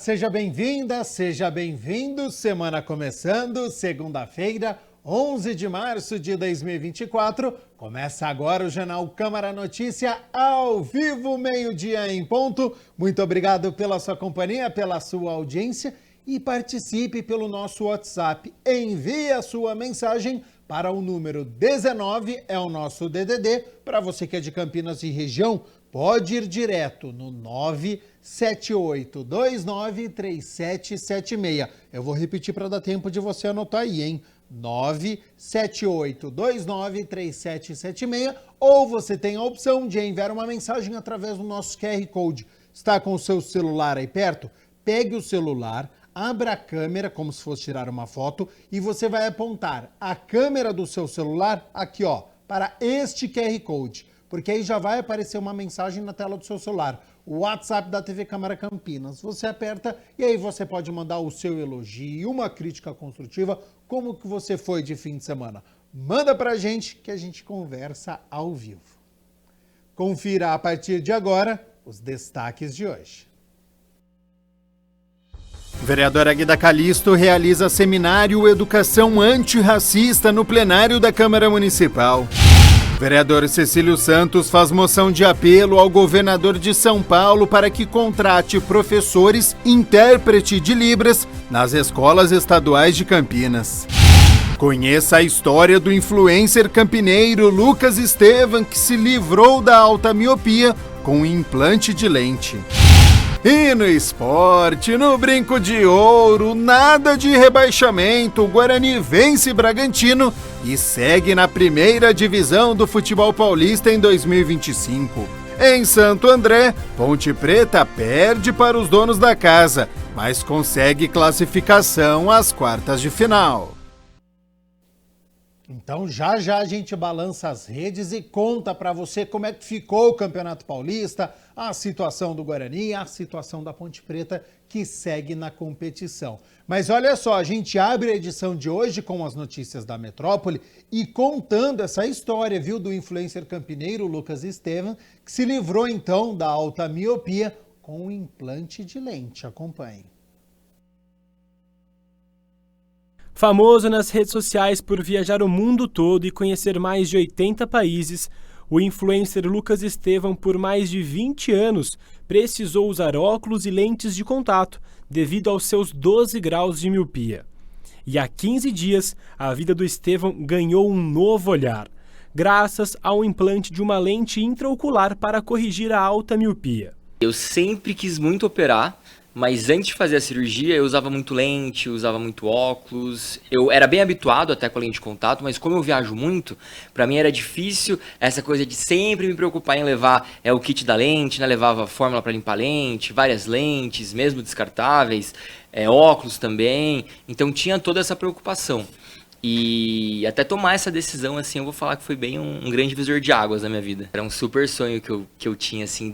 seja bem-vinda, seja bem-vindo. Semana começando, segunda-feira, 11 de março de 2024. Começa agora o Jornal Câmara Notícia, ao vivo, meio-dia em ponto. Muito obrigado pela sua companhia, pela sua audiência e participe pelo nosso WhatsApp. Envie a sua mensagem para o número 19, é o nosso DDD. Para você que é de Campinas e região, pode ir direto no 978293776. Eu vou repetir para dar tempo de você anotar aí, hein? 978293776, ou você tem a opção de enviar uma mensagem através do nosso QR Code. Está com o seu celular aí perto? Pegue o celular, abra a câmera como se fosse tirar uma foto e você vai apontar a câmera do seu celular aqui, ó, para este QR Code, porque aí já vai aparecer uma mensagem na tela do seu celular, o WhatsApp da TV Câmara Campinas. Você aperta e aí você pode mandar o seu elogio, uma crítica construtiva, como que você foi de fim de semana. Manda pra gente que a gente conversa ao vivo. Confira a partir de agora os destaques de hoje. Vereadora Guida Calisto realiza seminário Educação Antirracista no plenário da Câmara Municipal. Vereador Cecílio Santos faz moção de apelo ao governador de São Paulo para que contrate professores intérprete de Libras nas escolas estaduais de Campinas. Conheça a história do influencer campineiro Lucas Estevam, que se livrou da alta miopia com implante de lente. E no esporte, no Brinco de Ouro, nada de rebaixamento, o Guarani vence Bragantino e segue na primeira divisão do futebol paulista em 2025. Em Santo André, Ponte Preta perde para os donos da casa, mas consegue classificação às quartas de final. Então já a gente balança as redes e conta para você como é que ficou o Campeonato Paulista, a situação do Guarani, a situação da Ponte Preta, que segue na competição. Mas olha só, a gente abre a edição de hoje com as notícias da metrópole e contando essa história, viu, do influencer campineiro Lucas Estevam, que se livrou então da alta miopia com um implante de lente. Acompanhe. Famoso nas redes sociais por viajar o mundo todo e conhecer mais de 80 países, o influencer Lucas Estevam, por mais de 20 anos, precisou usar óculos e lentes de contato devido aos seus 12 graus de miopia. E há 15 dias, a vida do Estevam ganhou um novo olhar, graças ao implante de uma lente intraocular para corrigir a alta miopia. Eu sempre quis muito operar, mas antes de fazer a cirurgia eu usava muito lente, usava muito óculos. Eu era bem habituado até com a lente de contato, mas como eu viajo muito, para mim era difícil essa coisa de sempre me preocupar em levar o kit da lente, né? Levava fórmula para limpar lente, várias lentes, mesmo descartáveis, óculos também. Então tinha toda essa preocupação. E até tomar essa decisão, assim, eu vou falar que foi bem um grande divisor de águas na minha vida. Era um super sonho que eu tinha, assim,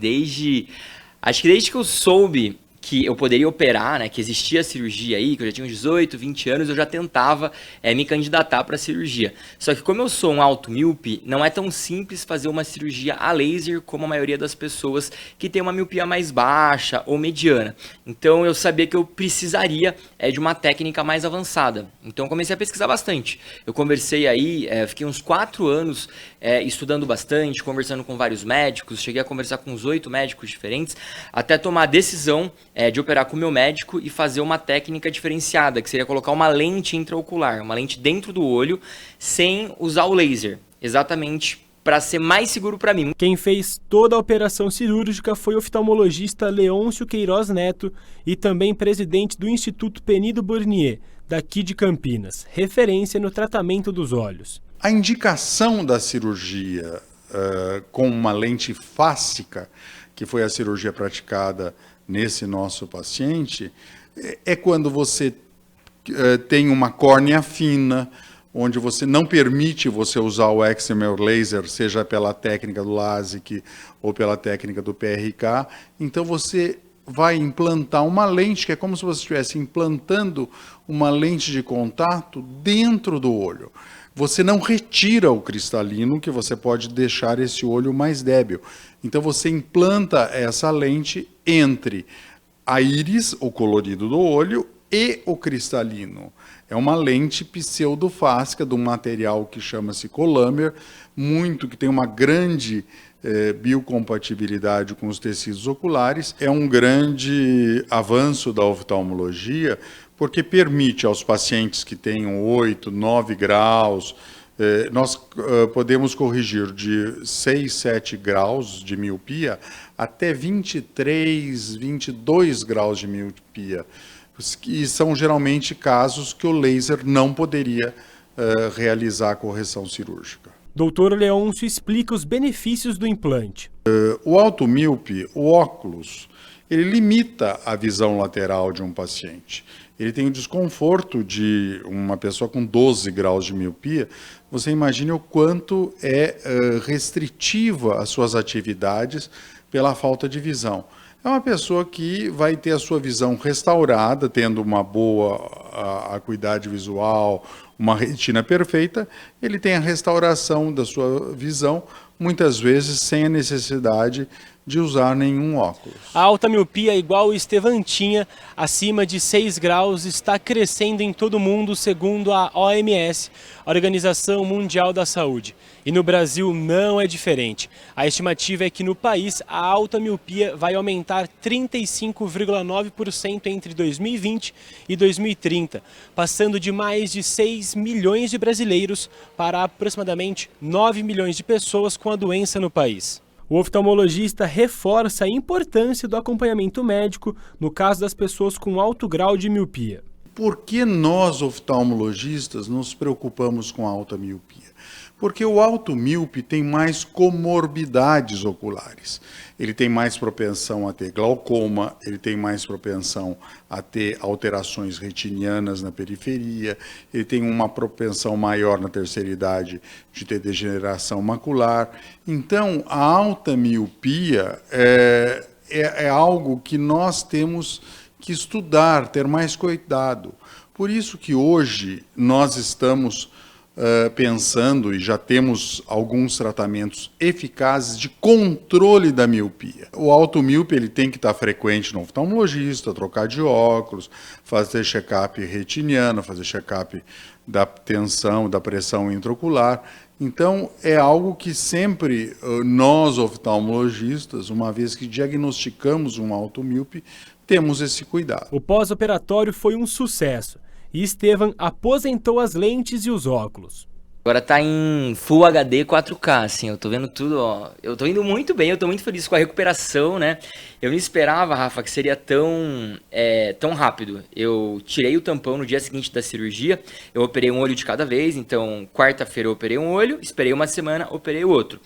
acho que desde que eu soube que eu poderia operar, né, que existia a cirurgia aí, que eu já tinha uns 18, 20 anos, eu já tentava me candidatar para a cirurgia. Só que como eu sou um alto míope, não é tão simples fazer uma cirurgia a laser como a maioria das pessoas que tem uma miopia mais baixa ou mediana. Então eu sabia que eu precisaria de uma técnica mais avançada. Então eu comecei a pesquisar bastante. Eu conversei aí, fiquei uns 4 anos estudando bastante, conversando com vários médicos, cheguei a conversar com uns 8 médicos diferentes, até tomar a decisão de operar com o meu médico e fazer uma técnica diferenciada, que seria colocar uma lente intraocular, uma lente dentro do olho, sem usar o laser, exatamente para ser mais seguro para mim. Quem fez toda a operação cirúrgica foi o oftalmologista Leôncio Queiroz Neto e também presidente do Instituto Penido Burnier, daqui de Campinas, referência no tratamento dos olhos. A indicação da cirurgia com uma lente fásica, que foi a cirurgia praticada nesse nosso paciente, é quando você tem uma córnea fina, onde você não permite você usar o excimer laser, seja pela técnica do LASIK ou pela técnica do PRK, então você vai implantar uma lente, que é como se você estivesse implantando uma lente de contato dentro do olho. Você não retira o cristalino, que você pode deixar esse olho mais débil. Então você implanta essa lente entre a íris, o colorido do olho, e o cristalino. É uma lente pseudofáscica de um material que chama-se Collamer, que tem uma grande biocompatibilidade com os tecidos oculares. É um grande avanço da oftalmologia, porque permite aos pacientes que tenham 8, 9 graus, nós podemos corrigir de 6, 7 graus de miopia até 23, 22 graus de miopia, que são geralmente casos que o laser não poderia realizar a correção cirúrgica. Dr. Leôncio explica os benefícios do implante. O automíope, o óculos, ele limita a visão lateral de um paciente. Ele tem o desconforto de uma pessoa com 12 graus de miopia. Você imagine o quanto é restritiva as suas atividades pela falta de visão. É uma pessoa que vai ter a sua visão restaurada, tendo uma boa acuidade visual, uma retina perfeita. Ele tem a restauração da sua visão, muitas vezes sem a necessidade de usar nenhum óculos. A alta miopia, igual o Estevan tinha, acima de 6 graus, está crescendo em todo o mundo, segundo a OMS, a Organização Mundial da Saúde. E no Brasil não é diferente. A estimativa é que no país a alta miopia vai aumentar 35,9% entre 2020 e 2030, passando de mais de 6 milhões de brasileiros para aproximadamente 9 milhões de pessoas com a doença no país. O oftalmologista reforça a importância do acompanhamento médico no caso das pessoas com alto grau de miopia. Por que nós, oftalmologistas, nos preocupamos com a alta miopia? Porque o alto míope tem mais comorbidades oculares. Ele tem mais propensão a ter glaucoma, ele tem mais propensão a ter alterações retinianas na periferia, ele tem uma propensão maior na terceira idade de ter degeneração macular. Então, a alta miopia é algo que nós temos que estudar, ter mais cuidado. Por isso que hoje nós estamos pensando e já temos alguns tratamentos eficazes de controle da miopia. O automíope ele tem que estar frequente no oftalmologista, trocar de óculos, fazer check-up retiniano, fazer check-up da tensão, da pressão intraocular. Então, é algo que sempre nós, oftalmologistas, uma vez que diagnosticamos um automíope, temos esse cuidado. O pós-operatório foi um sucesso e Estevan aposentou as lentes e os óculos. Agora tá em Full HD 4K, assim, eu tô vendo tudo, ó. Eu tô indo muito bem, eu tô muito feliz com a recuperação, né? Eu não esperava, Rafa, que seria tão rápido. Eu tirei o tampão no dia seguinte da cirurgia, eu operei um olho de cada vez, então quarta-feira eu operei um olho, esperei uma semana, operei o outro.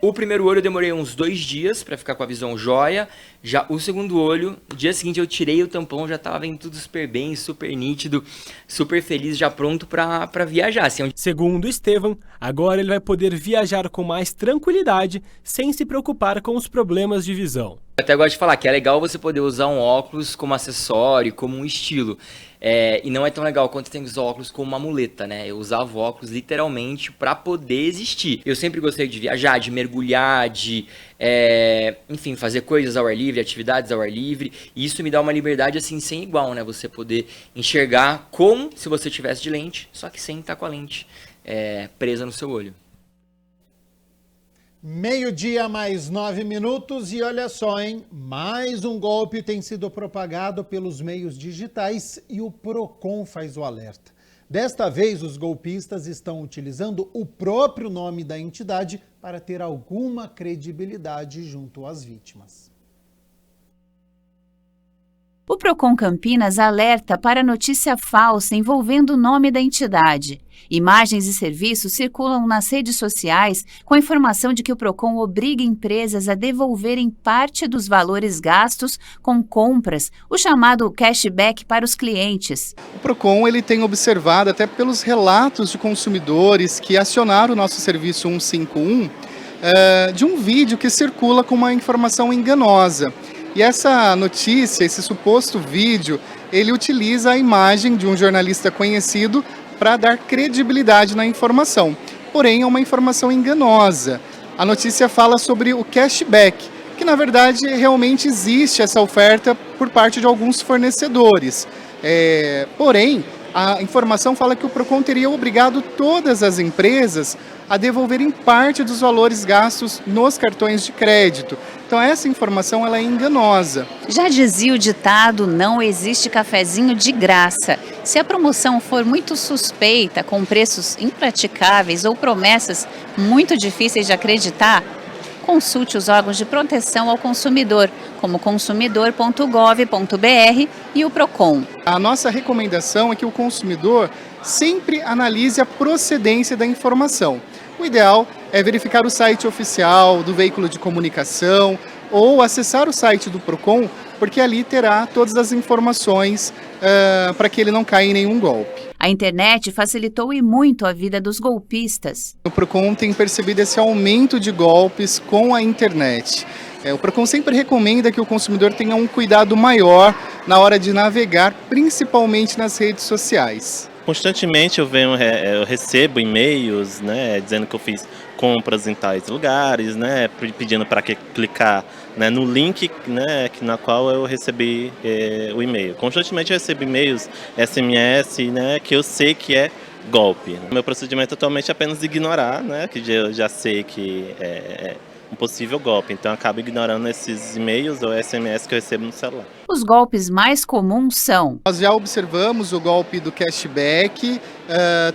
O primeiro olho eu demorei uns 2 dias para ficar com a visão jóia. Já o segundo olho, no dia seguinte eu tirei o tampão, já tava vendo tudo super bem, super nítido, super feliz, já pronto para viajar. Assim. Segundo Estevan, agora ele vai poder viajar com mais tranquilidade, sem se preocupar com os problemas de visão. Eu até gosto de falar que é legal você poder usar um óculos como acessório, como um estilo. E não é tão legal quanto tem os óculos como uma muleta, né? Eu usava óculos literalmente para poder existir. Eu sempre gostei de viajar, de mergulhar, de enfim, fazer coisas ao ar livre, atividades ao ar livre. E isso me dá uma liberdade assim sem igual, né? Você poder enxergar como se você tivesse de lente, só que sem estar com a lente presa no seu olho. 12:00 mais 9 minutos e olha só, hein? Mais um golpe tem sido propagado pelos meios digitais e o Procon faz o alerta. Desta vez, os golpistas estão utilizando o próprio nome da entidade para ter alguma credibilidade junto às vítimas. O Procon Campinas alerta para notícia falsa envolvendo o nome da entidade. Imagens e serviços circulam nas redes sociais com a informação de que o Procon obriga empresas a devolverem parte dos valores gastos com compras, o chamado cashback para os clientes. O Procon ele tem observado, até pelos relatos de consumidores que acionaram o nosso serviço 151, de um vídeo que circula com uma informação enganosa. E essa notícia, esse suposto vídeo, ele utiliza a imagem de um jornalista conhecido para dar credibilidade na informação. Porém, é uma informação enganosa. A notícia fala sobre o cashback, que na verdade realmente existe essa oferta por parte de alguns fornecedores. Porém, a informação fala que o PROCON teria obrigado todas as empresas a devolverem parte dos valores gastos nos cartões de crédito. Então essa informação ela é enganosa. Já dizia o ditado, não existe cafezinho de graça. Se a promoção for muito suspeita, com preços impraticáveis ou promessas muito difíceis de acreditar, consulte os órgãos de proteção ao consumidor, como consumidor.gov.br e o PROCON. A nossa recomendação é que o consumidor sempre analise a procedência da informação. O ideal é verificar o site oficial do veículo de comunicação ou acessar o site do PROCON, porque ali terá todas as informações para que ele não caia em nenhum golpe. A internet facilitou e muito a vida dos golpistas. O PROCON tem percebido esse aumento de golpes com a internet. O PROCON sempre recomenda que o consumidor tenha um cuidado maior na hora de navegar, principalmente nas redes sociais. Constantemente eu recebo e-mails, né, dizendo que eu fiz compras em tais lugares, né, pedindo para clicar, né, no link, né, na qual eu recebi o e-mail. Constantemente eu recebo e-mails, SMS, né, que eu sei que é golpe. Meu procedimento atualmente é apenas ignorar, né, que eu já sei que é um possível golpe, então eu acabo ignorando esses e-mails ou SMS que eu recebo no celular. Os golpes mais comuns são: nós já observamos o golpe do cashback,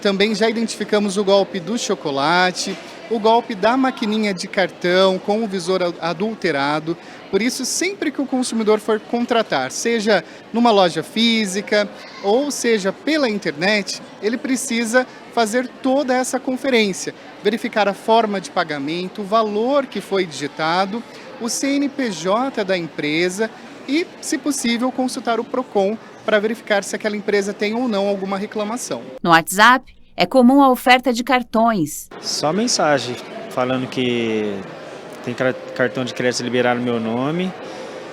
também já identificamos o golpe do chocolate, o golpe da maquininha de cartão com o visor adulterado. Por isso, sempre que o consumidor for contratar, seja numa loja física ou seja pela internet, ele precisa fazer toda essa conferência, verificar a forma de pagamento, o valor que foi digitado, o CNPJ da empresa e, se possível, consultar o PROCON para verificar se aquela empresa tem ou não alguma reclamação. No WhatsApp, é comum a oferta de cartões. Só mensagem falando que tem cartão de crédito liberado no meu nome,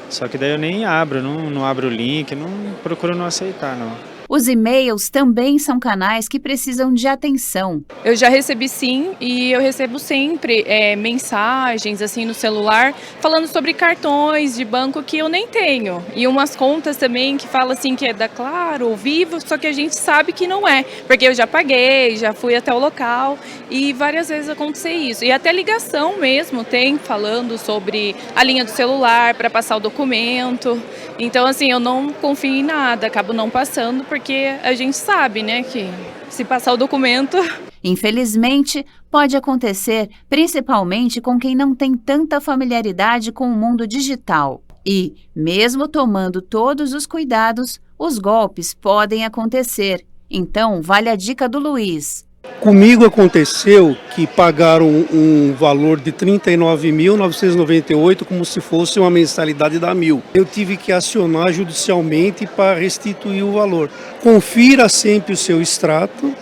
só que daí eu nem abro, não abro o link, procuro não aceitar, não. Os e-mails também são canais que precisam de atenção. Eu já recebi sim, e eu recebo sempre mensagens assim no celular falando sobre cartões de banco que eu nem tenho. E umas contas também que falam assim que é da Claro ou Vivo, só que a gente sabe que não é. Porque eu já paguei, já fui até o local e várias vezes aconteceu isso. E até ligação mesmo tem falando sobre a linha do celular para passar o documento. Então assim, eu não confio em nada, acabo não passando porque a gente sabe, né, que se passar o documento... Infelizmente, pode acontecer principalmente com quem não tem tanta familiaridade com o mundo digital. E, mesmo tomando todos os cuidados, os golpes podem acontecer. Então, vale a dica do Luiz. Comigo aconteceu que pagaram um valor de R$ 39.998 como se fosse uma mensalidade da 1.000. Eu tive que acionar judicialmente para restituir o valor. Confira sempre o seu extrato,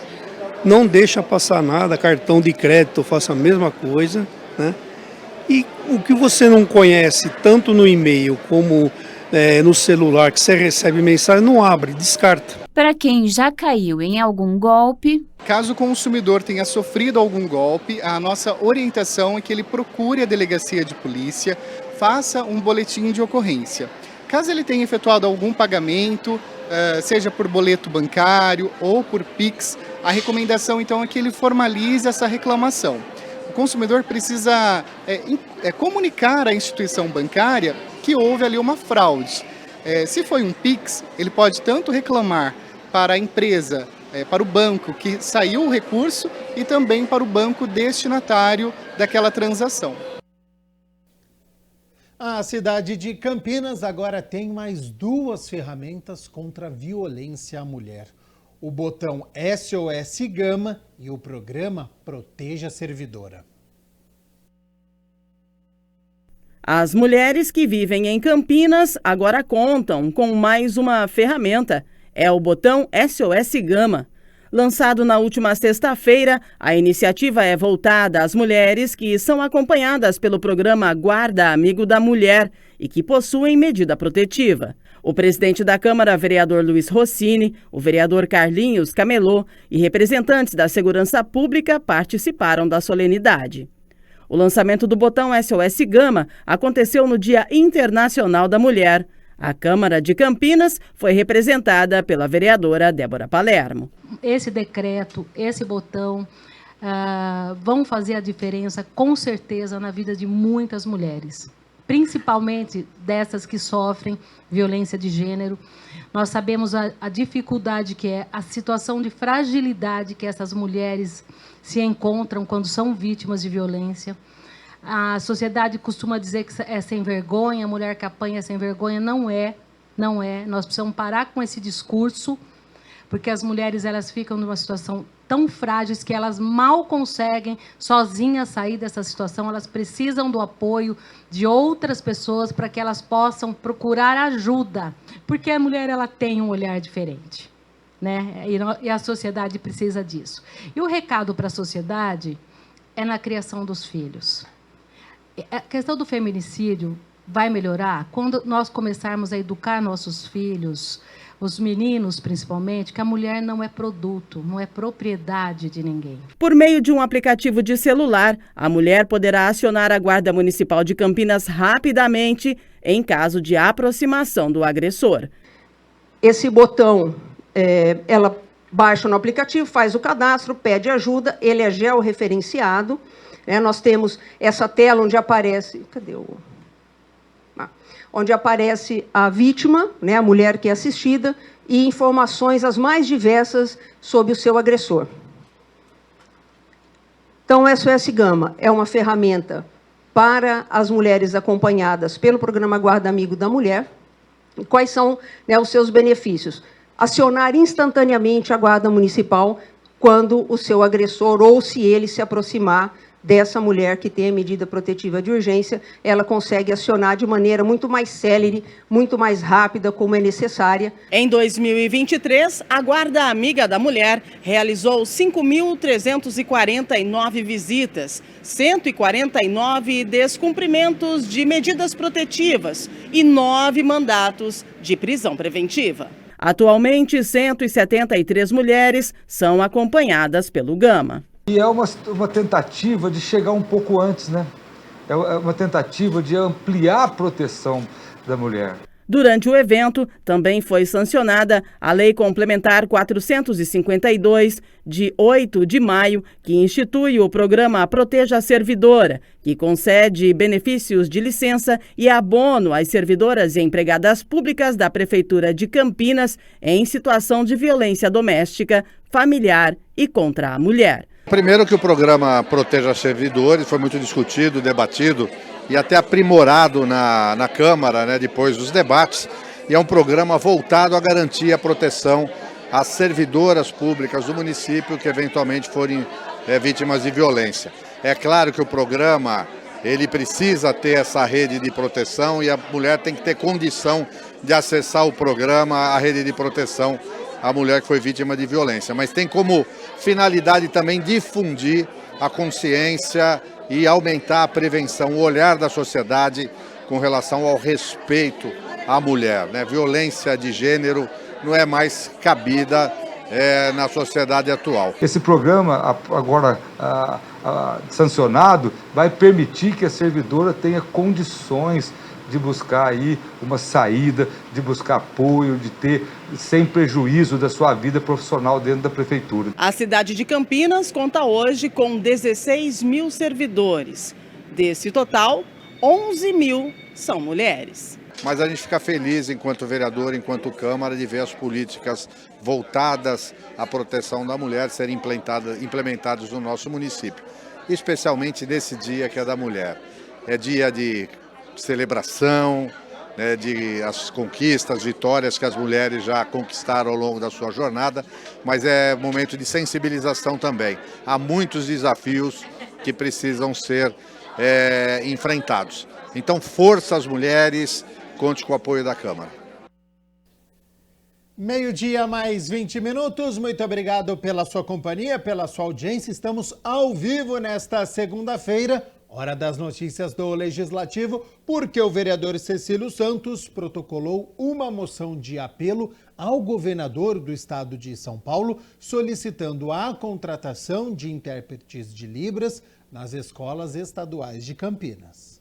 não deixa passar nada, cartão de crédito, faça a mesma coisa, né? E o que você não conhece, tanto no e-mail como no celular, que você recebe mensagem, não abre, descarta. Para quem já caiu em algum golpe... Caso o consumidor tenha sofrido algum golpe, a nossa orientação é que ele procure a delegacia de polícia, faça um boletim de ocorrência. Caso ele tenha efetuado algum pagamento, seja por boleto bancário ou por Pix, a recomendação então é que ele formalize essa reclamação. O consumidor precisa comunicar à instituição bancária que houve ali uma fraude. Se foi um Pix, ele pode tanto reclamar para a empresa, para o banco que saiu o recurso e também para o banco destinatário daquela transação. A cidade de Campinas agora tem mais 2 ferramentas contra a violência à mulher. O botão SOS Gama e o programa Proteja Servidora. As mulheres que vivem em Campinas agora contam com mais uma ferramenta. É o botão SOS Gama. Lançado na última sexta-feira, a iniciativa é voltada às mulheres que são acompanhadas pelo programa Guarda Amigo da Mulher e que possuem medida protetiva. O presidente da Câmara, vereador Luiz Rossini, o vereador Carlinhos Camelô e representantes da Segurança Pública participaram da solenidade. O lançamento do botão SOS Gama aconteceu no Dia Internacional da Mulher. A Câmara de Campinas foi representada pela vereadora Débora Palermo. Esse decreto, esse botão, vão fazer a diferença, com certeza, na vida de muitas mulheres, principalmente dessas que sofrem violência de gênero. Nós sabemos a dificuldade que é, a situação de fragilidade que essas mulheres se encontram quando são vítimas de violência. A sociedade costuma dizer que é sem vergonha, a mulher que apanha é sem vergonha. Não é. Nós precisamos parar com esse discurso, porque as mulheres elas ficam numa situação tão frágeis que elas mal conseguem sozinhas sair dessa situação. Elas precisam do apoio de outras pessoas para que elas possam procurar ajuda, porque a mulher ela tem um olhar diferente, né? E a sociedade precisa disso. E o recado para a sociedade é na criação dos filhos. A questão do feminicídio vai melhorar quando nós começarmos a educar nossos filhos, os meninos principalmente, que a mulher não é produto, não é propriedade de ninguém. Por meio de um aplicativo de celular, a mulher poderá acionar a Guarda Municipal de Campinas rapidamente em caso de aproximação do agressor. Esse botão, ela baixa no aplicativo, faz o cadastro, pede ajuda, ele é georreferenciado. Nós temos essa tela onde aparece... onde aparece a vítima, né, a mulher que é assistida, e informações as mais diversas sobre o seu agressor. Então, o SOS Gama é uma ferramenta para as mulheres acompanhadas pelo programa Guarda Amigo da Mulher. Quais são, né, os seus benefícios? Acionar instantaneamente a Guarda Municipal quando o seu agressor ou se ele se aproximar dessa mulher que tem a medida protetiva de urgência, ela consegue acionar de maneira muito mais célere, muito mais rápida, como é necessária. Em 2023, a Guarda Amiga da Mulher realizou 5.349 visitas, 149 descumprimentos de medidas protetivas e 9 mandatos de prisão preventiva. Atualmente, 173 mulheres são acompanhadas pelo Gama. E é uma tentativa de chegar um pouco antes, né? É uma tentativa de ampliar a proteção da mulher. Durante o evento, também foi sancionada a Lei Complementar 452, de 8 de maio, que institui o programa Proteja a Servidora, que concede benefícios de licença e abono às servidoras e empregadas públicas da Prefeitura de Campinas em situação de violência doméstica, familiar e contra a mulher. Primeiro que o programa Proteja Servidores foi muito discutido, debatido e até aprimorado na Câmara, né, depois dos debates, e é um programa voltado a garantir a proteção às servidoras públicas do município que eventualmente forem vítimas de violência. É claro que o programa ele precisa ter essa rede de proteção e a mulher tem que ter condição de acessar o programa, a rede de proteção à mulher que foi vítima de violência, mas tem como finalidade também difundir a consciência e aumentar a prevenção, o olhar da sociedade com relação ao respeito à mulher, né? Violência de gênero não é mais cabida na sociedade atual. Esse programa, agora sancionado, vai permitir que a servidora tenha condições de buscar aí uma saída, de buscar apoio, de ter sem prejuízo da sua vida profissional dentro da prefeitura. A cidade de Campinas conta hoje com 16 mil servidores. Desse total, 11 mil são mulheres. Mas a gente fica feliz, enquanto vereador, enquanto Câmara, de ver as políticas voltadas à proteção da mulher serem implementadas no nosso município, especialmente nesse dia que é da mulher. É dia de celebração, né, de as conquistas, vitórias que as mulheres já conquistaram ao longo da sua jornada, mas é momento de sensibilização também. Há muitos desafios que precisam ser enfrentados. Então, força às mulheres, conte com o apoio da Câmara. Meio-dia mais 20 minutos, muito obrigado pela sua companhia, pela sua audiência. Estamos ao vivo nesta segunda-feira, hora das notícias do Legislativo, porque o vereador Cecílio Santos protocolou uma moção de apelo ao governador do estado de São Paulo, solicitando a contratação de intérpretes de Libras nas escolas estaduais de Campinas.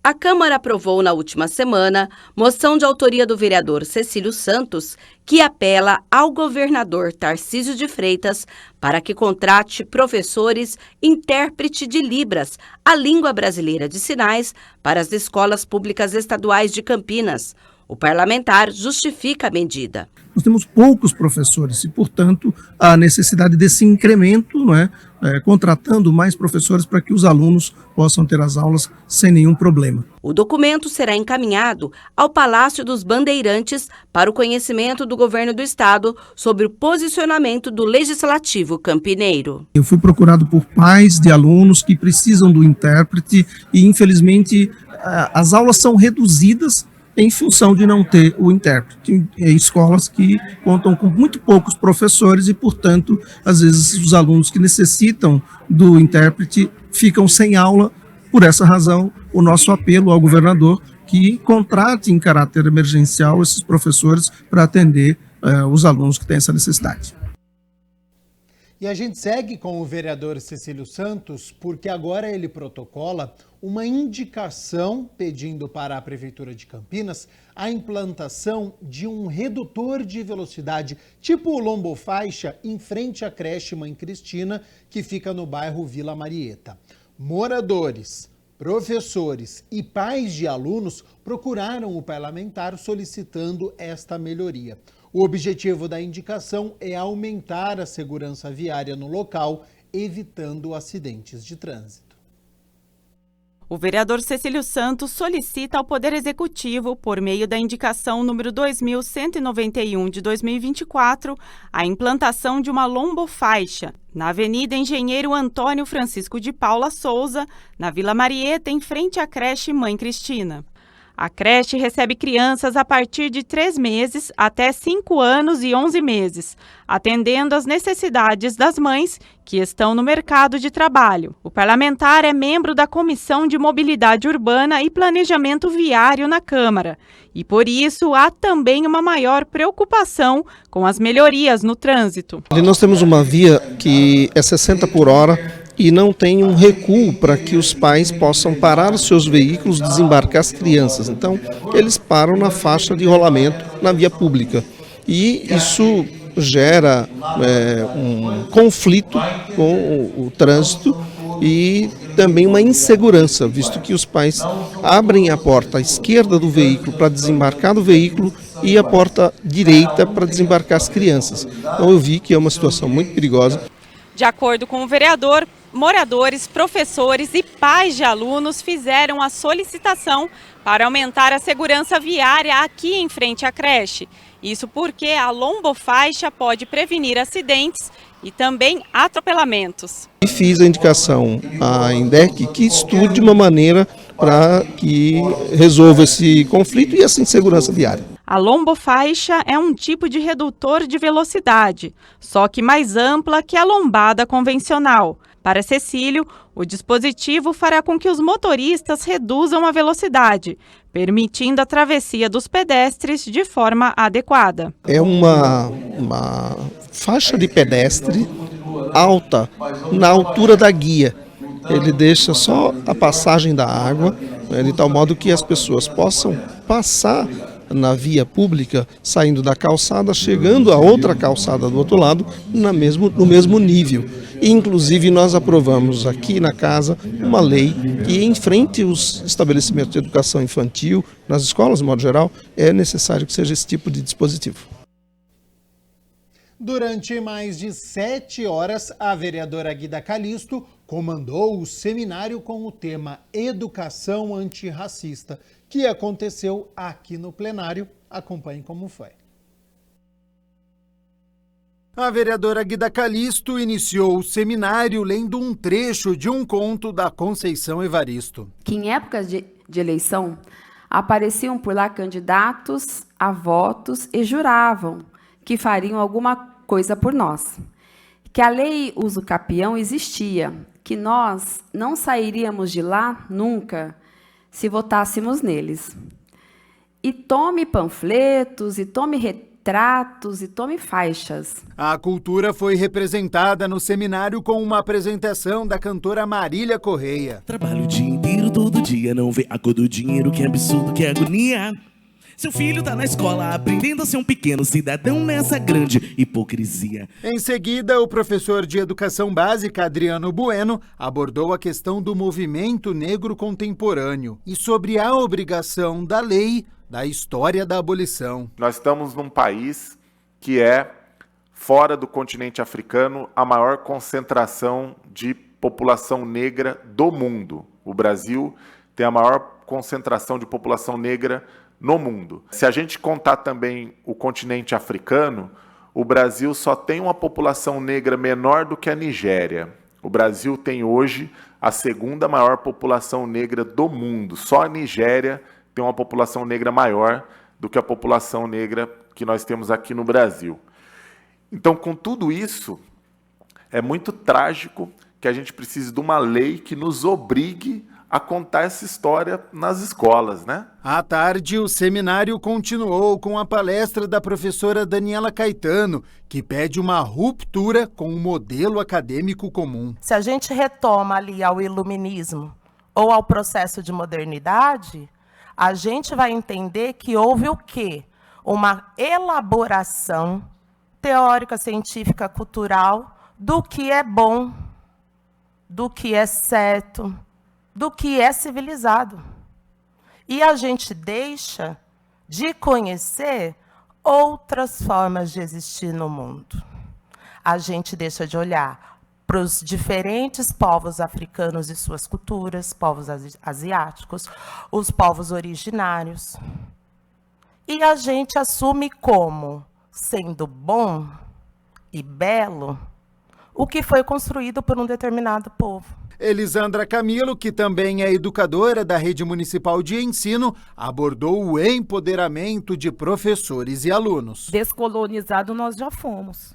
A Câmara aprovou na última semana moção de autoria do vereador Cecílio Santos, que apela ao governador Tarcísio de Freitas para que contrate professores intérprete de Libras, a língua brasileira de sinais, para as escolas públicas estaduais de Campinas. O parlamentar justifica a medida. Nós temos poucos professores e, portanto, a necessidade desse incremento, não é? Contratando mais professores para que os alunos possam ter as aulas sem nenhum problema. O documento será encaminhado ao Palácio dos Bandeirantes para o conhecimento do governo do estado sobre o posicionamento do Legislativo campineiro. Eu fui procurado por pais de alunos que precisam do intérprete e, infelizmente, as aulas são reduzidas em função de não ter o intérprete. Em escolas que contam com muito poucos professores e, portanto, às vezes os alunos que necessitam do intérprete ficam sem aula. Por essa razão, o nosso apelo ao governador que contrate em caráter emergencial esses professores para atender os alunos que têm essa necessidade. E a gente segue com o vereador Cecílio Santos, porque agora ele protocola uma indicação pedindo para a Prefeitura de Campinas a implantação de um redutor de velocidade, tipo o lombofaixa, em frente à creche Mãe Cristina, que fica no bairro Vila Marieta. Moradores, professores e pais de alunos procuraram o parlamentar solicitando esta melhoria. O objetivo da indicação é aumentar a segurança viária no local, evitando acidentes de trânsito. O vereador Cecílio Santos solicita ao Poder Executivo, por meio da indicação número 2191 de 2024, a implantação de uma lombofaixa na Avenida Engenheiro Antônio Francisco de Paula Souza, na Vila Marieta, em frente à creche Mãe Cristina. A creche recebe crianças a partir de 3 meses até 5 anos e 11 meses, atendendo às necessidades das mães que estão no mercado de trabalho. O parlamentar é membro da Comissão de Mobilidade Urbana e Planejamento Viário na Câmara, e por isso há também uma maior preocupação com as melhorias no trânsito. Nós temos uma via que é 60 por hora, e não tem um recuo para que os pais possam parar os seus veículos, desembarcar as crianças. Então, eles param na faixa de rolamento na via pública. E isso gera um conflito com o trânsito e também uma insegurança, visto que os pais abrem a porta à esquerda do veículo para desembarcar do veículo e a porta direita para desembarcar as crianças. Então, eu vi que é uma situação muito perigosa. De acordo com o vereador, moradores, professores e pais de alunos fizeram a solicitação para aumentar a segurança viária aqui em frente à creche. Isso porque a lombofaixa pode prevenir acidentes e também atropelamentos. E fiz a indicação à INDEC que estude uma maneira para que resolva esse conflito e essa insegurança viária. A lombofaixa é um tipo de redutor de velocidade, só que mais ampla que a lombada convencional. Para Cecílio, o dispositivo fará com que os motoristas reduzam a velocidade, permitindo a travessia dos pedestres de forma adequada. É uma faixa de pedestre alta, na altura da guia. Ele deixa só a passagem da água, de tal modo que as pessoas possam passar na via pública, saindo da calçada, chegando a outra calçada do outro lado, no mesmo nível. E, inclusive, nós aprovamos aqui na casa uma lei que enfrente os estabelecimentos de educação infantil, nas escolas, de modo geral, é necessário que seja esse tipo de dispositivo. Durante mais de 7 horas, a vereadora Guida Calisto comandou o seminário com o tema Educação Antirracista, que aconteceu aqui no plenário. Acompanhe como foi. A vereadora Guida Calisto iniciou o seminário lendo um trecho de um conto da Conceição Evaristo. Que em épocas de eleição apareciam por lá candidatos a votos e juravam que fariam alguma coisa por nós. Que a lei uso capião existia, que nós não sairíamos de lá nunca se votássemos neles. E tome panfletos, e tome tratos e tome faixas. A cultura foi representada no seminário com uma apresentação da cantora Marília Correia. Trabalho o dia inteiro, todo dia, não vê a cor do dinheiro, que absurdo, que agonia. Seu filho tá na escola aprendendo a ser um pequeno cidadão nessa grande hipocrisia. Em seguida, o professor de Educação Básica, Adriano Bueno, abordou a questão do movimento negro contemporâneo e sobre a obrigação da lei da história da abolição. Nós estamos num país que é, fora do continente africano, a maior concentração de população negra do mundo. O Brasil tem a maior concentração de população negra no mundo. Se a gente contar também o continente africano, o Brasil só tem uma população negra menor do que a Nigéria. O Brasil tem hoje a segunda maior população negra do mundo. Só a Nigéria tem uma população negra maior do que a população negra que nós temos aqui no Brasil. Então, com tudo isso, é muito trágico que a gente precise de uma lei que nos obrigue a contar essa história nas escolas, né? À tarde, o seminário continuou com a palestra da professora Daniela Caetano, que pede uma ruptura com o modelo acadêmico comum. Se a gente retoma ali ao iluminismo ou ao processo de modernidade, a gente vai entender que houve o quê? Uma elaboração teórica, científica, cultural do que é bom, do que é certo, do que é civilizado. E a gente deixa de conhecer outras formas de existir no mundo. A gente deixa de olhar para os diferentes povos africanos e suas culturas, povos asiáticos, os povos originários. E a gente assume como sendo bom e belo o que foi construído por um determinado povo. Elisandra Camilo, que também é educadora da Rede Municipal de Ensino, abordou o empoderamento de professores e alunos. Descolonizado nós já fomos,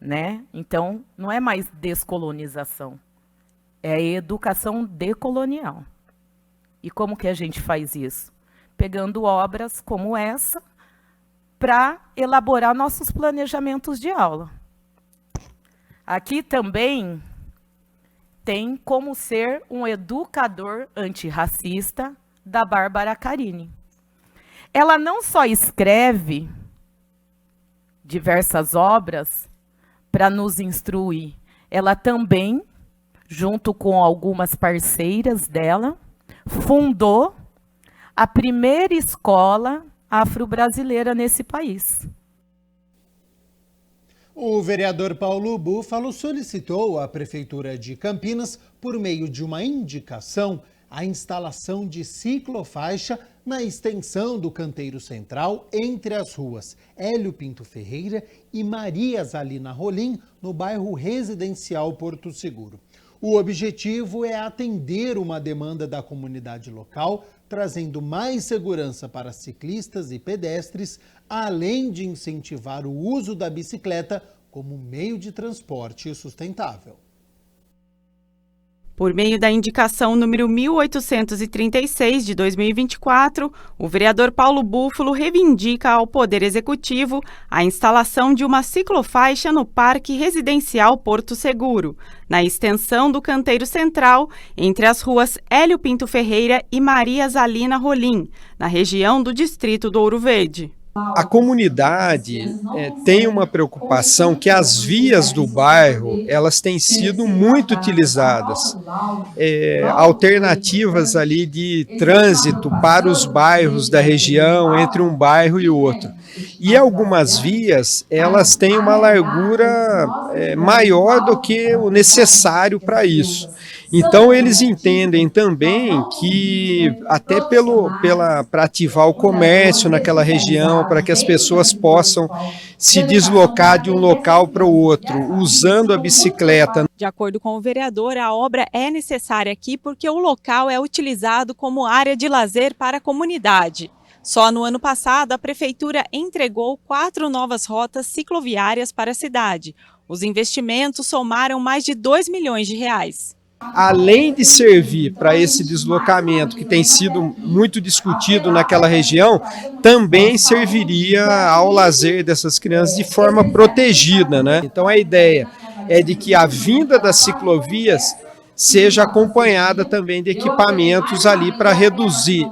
né? Então, não é mais descolonização, é educação decolonial. E como que a gente faz isso? Pegando obras como essa para elaborar nossos planejamentos de aula. Aqui também tem como ser um educador antirracista da Bárbara Carini. Ela não só escreve diversas obras para nos instruir, ela também, junto com algumas parceiras dela, fundou a primeira escola afro-brasileira nesse país. O vereador Paulo Búfalo solicitou à Prefeitura de Campinas, por meio de uma indicação, a instalação de ciclofaixa na extensão do canteiro central entre as ruas Hélio Pinto Ferreira e Maria Zalina Rolim, no bairro residencial Porto Seguro. O objetivo é atender uma demanda da comunidade local, trazendo mais segurança para ciclistas e pedestres, além de incentivar o uso da bicicleta como meio de transporte sustentável. Por meio da indicação número 1836 de 2024, o vereador Paulo Búfalo reivindica ao Poder Executivo a instalação de uma ciclofaixa no Parque Residencial Porto Seguro, na extensão do canteiro central, entre as ruas Hélio Pinto Ferreira e Maria Zalina Rolim, na região do distrito do Ouro Verde. A comunidade tem uma preocupação que as vias do bairro, elas têm sido muito utilizadas, alternativas ali de trânsito para os bairros da região, entre um bairro e outro. E algumas vias, elas têm uma largura maior do que o necessário para isso. Então eles entendem também que até para ativar o comércio naquela região, para que as pessoas possam se deslocar de um local para o outro, usando a bicicleta. De acordo com o vereador, a obra é necessária aqui porque o local é utilizado como área de lazer para a comunidade. Só no ano passado, a Prefeitura entregou 4 novas rotas cicloviárias para a cidade. Os investimentos somaram mais de R$ 2 milhões. Além de servir para esse deslocamento que tem sido muito discutido naquela região, também serviria ao lazer dessas crianças de forma protegida, né? Então a ideia é de que a vinda das ciclovias seja acompanhada também de equipamentos ali para reduzir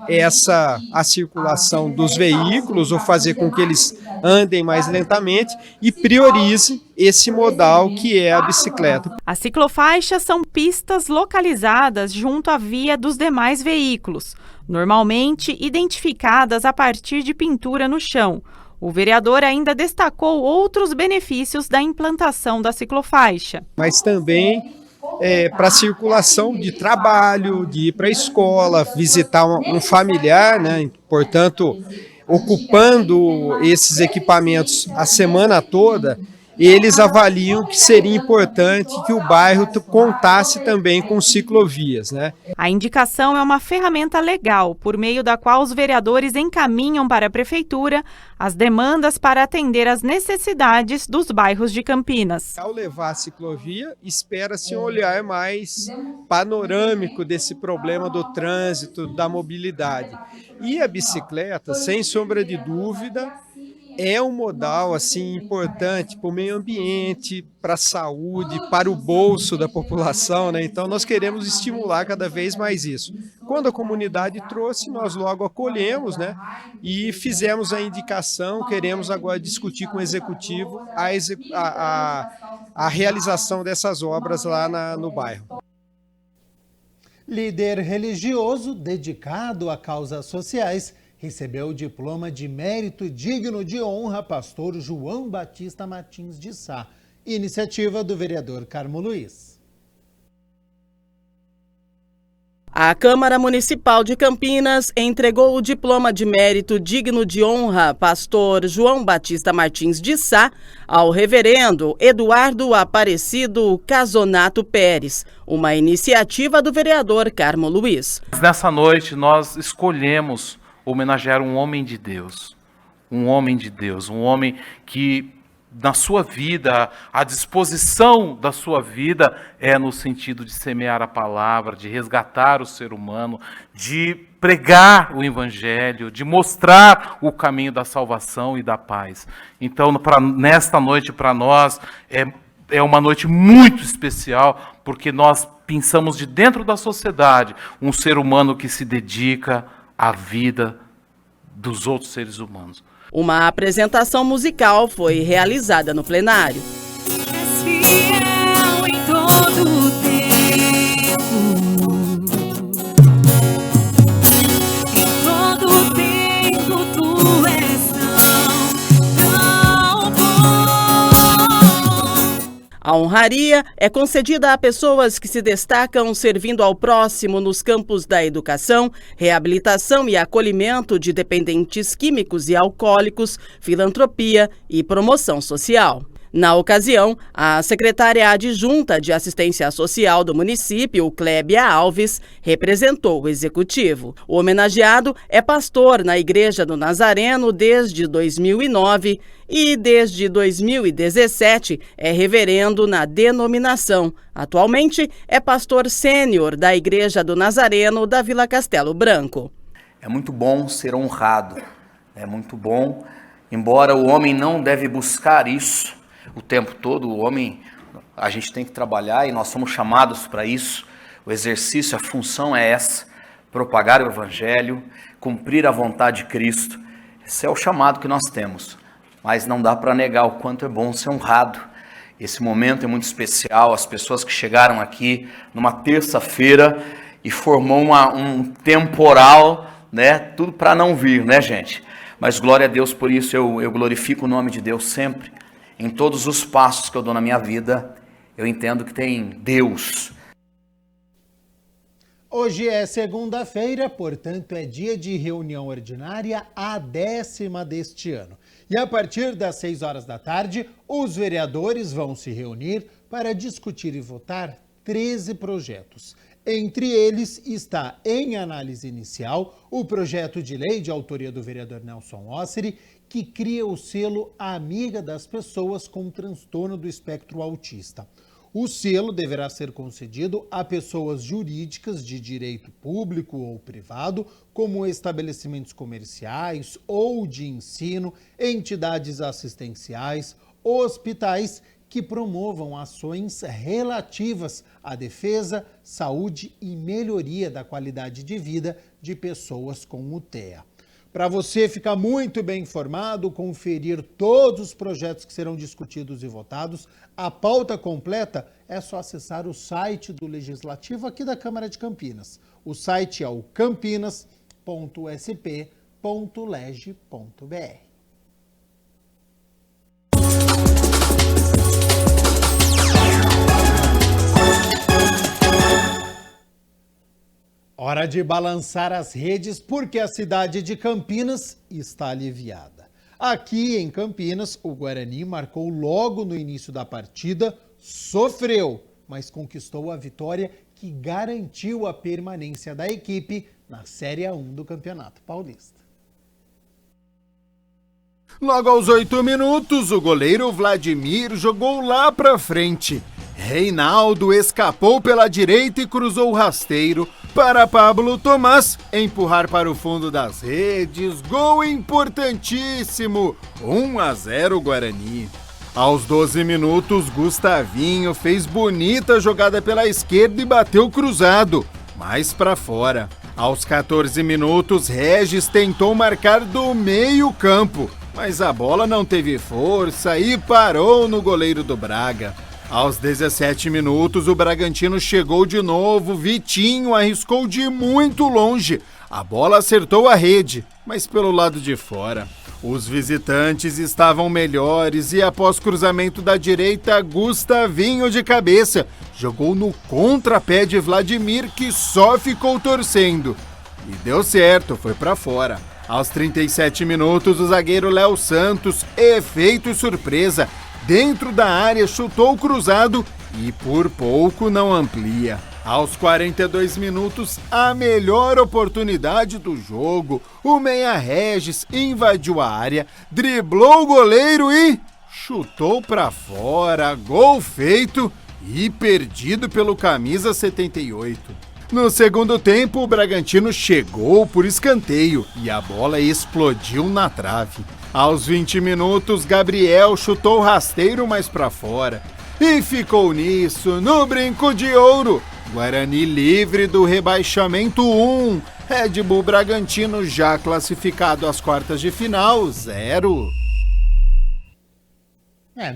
a circulação dos veículos ou fazer com que eles andem mais lentamente e priorize esse modal que é a bicicleta. As ciclofaixas são pistas localizadas junto à via dos demais veículos, normalmente identificadas a partir de pintura no chão. O vereador ainda destacou outros benefícios da implantação da ciclofaixa. Mas também para circulação de trabalho, de ir para a escola, visitar um familiar, né? Portanto, ocupando esses equipamentos a semana toda, eles avaliam que seria importante que o bairro contasse também com ciclovias, né? A indicação é uma ferramenta legal, por meio da qual os vereadores encaminham para a prefeitura as demandas para atender às necessidades dos bairros de Campinas. Ao levar a ciclovia, espera-se um olhar mais panorâmico desse problema do trânsito, da mobilidade. E a bicicleta, sem sombra de dúvida, é um modal assim importante para o meio ambiente, para a saúde, para o bolso da população, né? Então nós queremos estimular cada vez mais isso. Quando a comunidade trouxe, nós logo acolhemos, né? E fizemos a indicação, queremos agora discutir com o executivo a realização dessas obras lá no bairro. Líder religioso dedicado a causas sociais recebeu o diploma de mérito digno de honra pastor João Batista Martins de Sá, iniciativa do vereador Carmo Luiz. A Câmara Municipal de Campinas entregou o diploma de mérito digno de honra pastor João Batista Martins de Sá ao reverendo Eduardo Aparecido Casonato Pérez, uma iniciativa do vereador Carmo Luiz. Nessa noite nós escolhemos homenagear um homem de Deus, um homem que na sua vida, a disposição da sua vida é no sentido de semear a palavra, de resgatar o ser humano, de pregar o evangelho, de mostrar o caminho da salvação e da paz. Então, nesta noite para nós é uma noite muito especial, porque nós pensamos de dentro da sociedade um ser humano que se dedica a vida dos outros seres humanos. Uma apresentação musical foi realizada no plenário. És fiel em todo o tempo. Em todo o tempo tu és tão bom. A honraria é concedida a pessoas que se destacam servindo ao próximo nos campos da educação, reabilitação e acolhimento de dependentes químicos e alcoólicos, filantropia e promoção social. Na ocasião, a secretária adjunta de Assistência Social do município, Clébia Alves, representou o executivo. O homenageado é pastor na Igreja do Nazareno desde 2009 e desde 2017 é reverendo na denominação. Atualmente é pastor sênior da Igreja do Nazareno da Vila Castelo Branco. É muito bom ser honrado, é muito bom, embora o homem não deve buscar isso o tempo todo, o homem, a gente tem que trabalhar e nós somos chamados para isso. O exercício, a função é essa, propagar o evangelho, cumprir a vontade de Cristo. Esse é o chamado que nós temos, mas não dá para negar o quanto é bom ser honrado. Esse momento é muito especial, as pessoas que chegaram aqui numa terça-feira e formou um temporal, né, tudo para não vir, né, gente? Mas glória a Deus por isso, eu glorifico o nome de Deus sempre. Em todos os passos que eu dou na minha vida, eu entendo que tem Deus. Hoje é segunda-feira, portanto é dia de reunião ordinária, a 10ª deste ano. E a partir das 6 horas da tarde, os vereadores vão se reunir para discutir e votar 13 projetos. Entre eles está em análise inicial o projeto de lei de autoria do vereador Nelson Osseri, que cria o selo Amiga das Pessoas com Transtorno do Espectro Autista. O selo deverá ser concedido a pessoas jurídicas de direito público ou privado, como estabelecimentos comerciais ou de ensino, entidades assistenciais, hospitais que promovam ações relativas à defesa, saúde e melhoria da qualidade de vida de pessoas com o TEA. Para você ficar muito bem informado, conferir todos os projetos que serão discutidos e votados, a pauta completa é só acessar o site do Legislativo aqui da Câmara de Campinas. O site é o campinas.sp.leg.br. Hora de balançar as redes porque a cidade de Campinas está aliviada. Aqui em Campinas, o Guarani marcou logo no início da partida, sofreu, mas conquistou a vitória que garantiu a permanência da equipe na Série A1 do Campeonato Paulista. Logo aos 8 minutos, o goleiro Vladimir jogou lá pra frente. Reinaldo escapou pela direita e cruzou o rasteiro para Pablo Tomás empurrar para o fundo das redes. Gol importantíssimo, 1-0 Guarani. Aos 12 minutos, Gustavinho fez bonita jogada pela esquerda e bateu cruzado, mais para fora. Aos 14 minutos, Regis tentou marcar do meio campo, mas a bola não teve força e parou no goleiro do Braga. Aos 17 minutos, o Bragantino chegou de novo, Vitinho arriscou de muito longe. A bola acertou a rede, mas pelo lado de fora. Os visitantes estavam melhores e após cruzamento da direita, Gustavinho de cabeça jogou no contrapé de Vladimir, que só ficou torcendo. E deu certo, foi pra fora. Aos 37 minutos, o zagueiro Léo Santos, efeito surpresa, dentro da área, chutou cruzado e por pouco não amplia. Aos 42 minutos, a melhor oportunidade do jogo, o meia Regis invadiu a área, driblou o goleiro e chutou pra fora. Gol feito e perdido pelo camisa 78. No segundo tempo, o Bragantino chegou por escanteio e a bola explodiu na trave. Aos 20 minutos, Gabriel chutou rasteiro mais pra fora. E ficou nisso, no brinco de ouro. Guarani livre do rebaixamento 1. Red Bull Bragantino já classificado às quartas de final, 0.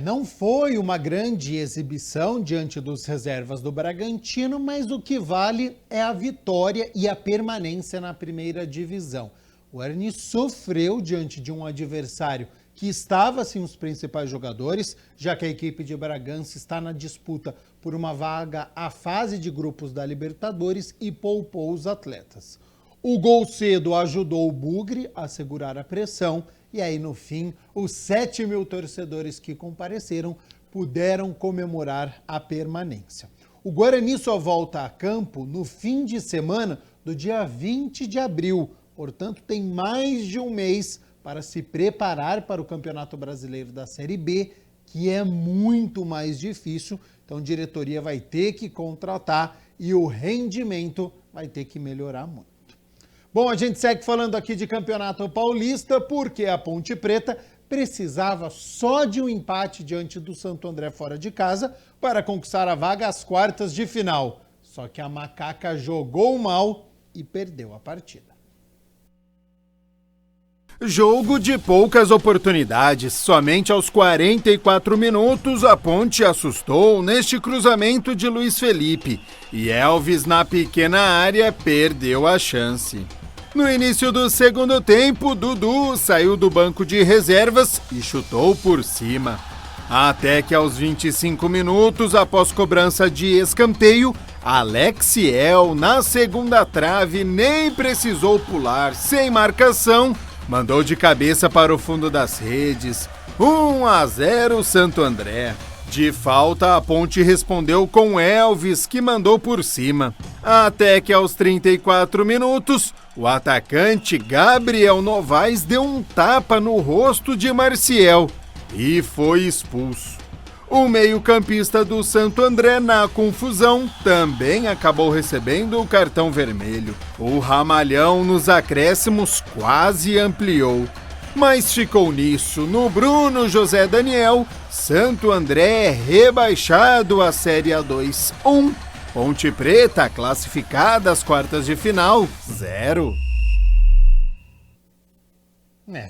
Não foi uma grande exibição diante dos reservas do Bragantino, mas o que vale é a vitória e a permanência na primeira divisão. O Guarani sofreu diante de um adversário que estava sem os principais jogadores, já que a equipe de Bragança está na disputa por uma vaga à fase de grupos da Libertadores e poupou os atletas. O gol cedo ajudou o Bugre a segurar a pressão e aí no fim os 7.000 torcedores que compareceram puderam comemorar a permanência. O Guarani só volta a campo no fim de semana do dia 20 de abril, portanto tem mais de um mês para se preparar para o Campeonato Brasileiro da Série B, que é muito mais difícil, então a diretoria vai ter que contratar e o rendimento vai ter que melhorar muito. Bom, a gente segue falando aqui de Campeonato Paulista, porque a Ponte Preta precisava só de um empate diante do Santo André fora de casa para conquistar a vaga às quartas de final. Só que a Macaca jogou mal e perdeu a partida. Jogo de poucas oportunidades. Somente aos 44 minutos a Ponte assustou neste cruzamento de Luiz Felipe e Elvis na pequena área perdeu a chance. No início do segundo tempo, Dudu saiu do banco de reservas e chutou por cima. Até que aos 25 minutos, após cobrança de escanteio, Alexiel na segunda trave nem precisou pular, sem marcação, mandou de cabeça para o fundo das redes. 1-0 Santo André. De falta, a Ponte respondeu com Elvis, que mandou por cima. Até que aos 34 minutos, o atacante Gabriel Novaes deu um tapa no rosto de Marciel e foi expulso. O meio-campista do Santo André, na confusão, também acabou recebendo o cartão vermelho. O Ramalhão, nos acréscimos, quase ampliou. Mas ficou nisso. No Bruno José Daniel, Santo André é rebaixado à Série A2 1. Ponte Preta, classificada às quartas de final, 0.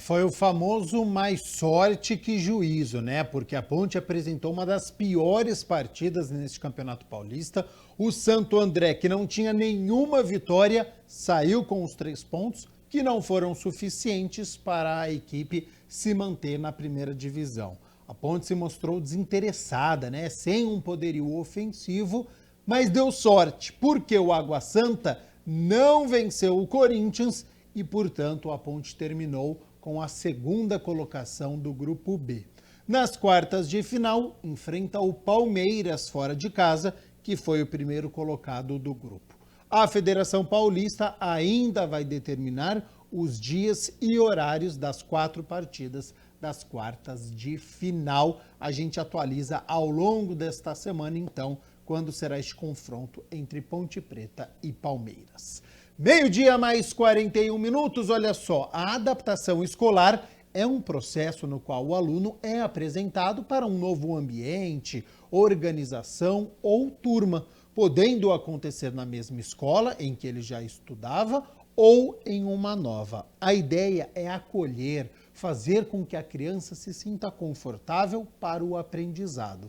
Foi o famoso mais sorte que juízo, né? Porque a Ponte apresentou uma das piores partidas neste Campeonato Paulista. O Santo André, que não tinha nenhuma vitória, saiu com os 3 pontos, que não foram suficientes para a equipe se manter na primeira divisão. A Ponte se mostrou desinteressada, né? Sem um poderio ofensivo, mas deu sorte, porque o Água Santa não venceu o Corinthians e, portanto, a Ponte terminou com a segunda colocação do Grupo B. Nas quartas de final, enfrenta o Palmeiras fora de casa, que foi o primeiro colocado do grupo. A Federação Paulista ainda vai determinar os dias e horários das 4 partidas das quartas de final. A gente atualiza ao longo desta semana, então, quando será este confronto entre Ponte Preta e Palmeiras. 12:41, olha só, a adaptação escolar é um processo no qual o aluno é apresentado para um novo ambiente, organização ou turma, podendo acontecer na mesma escola em que ele já estudava ou em uma nova. A ideia é acolher, fazer com que a criança se sinta confortável para o aprendizado.